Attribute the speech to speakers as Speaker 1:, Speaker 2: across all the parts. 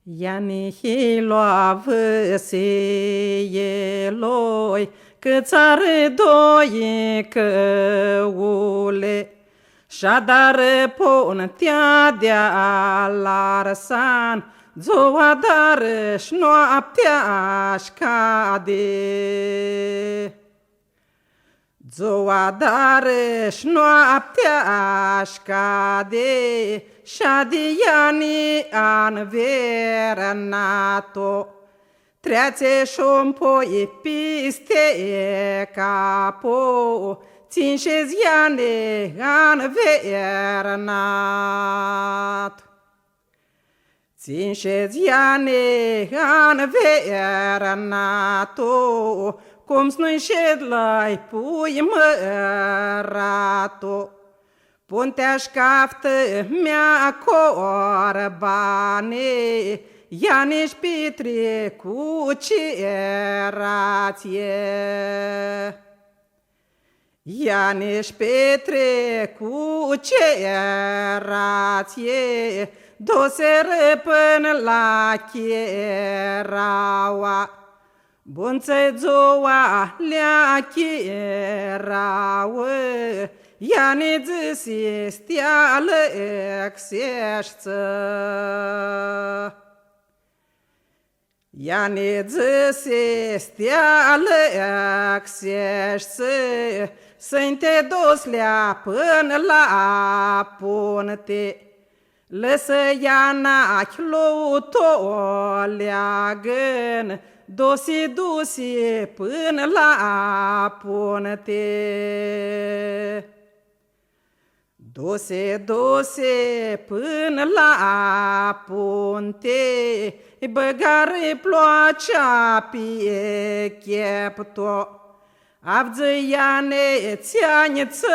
Speaker 1: Ianihi loavă loi, că țară doi căule, și-adar pontea de-a larsan, zoa dar-și noaptea-și cade. Zoa dar-și noaptea-și cade, și-adi iani anvernat-o. Treațe-și-o poi piste capo, țin-și-zi iane anvernat. Țin-și-zi iane anvernat-o, cum-s nu-i ședlai pui mărat-o. Puntea-și caftă mea corbane, iane-și pitre cu cerație. Iane-și petre cu cerație, doseră până la Cheraua. Bunță zoa lea Cherauă, iane zise steală exeșță. Iane zise steală exeșță, să-i-te doslea până la punte. Lăsă ianachi louto leagăn, dosi până la punte. Dose până la punte, băgare ploacea pe chepto. Avză iane ți-aniță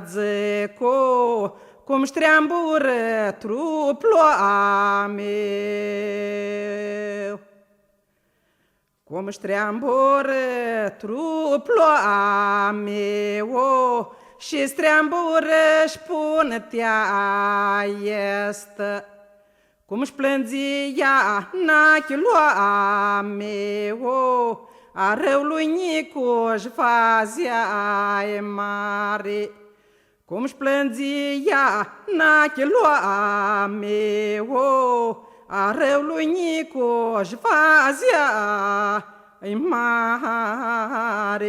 Speaker 1: zăco, cum ștreambură truploa meu. Cum ștreambură truploa meu, și streambură-și puntea este. Cum-și plânzia nachilua meu, a răului Nicu-și fazia-i mare. Cum-și plânzia nachilua meu, a răului Nicu-și fazia-i mare.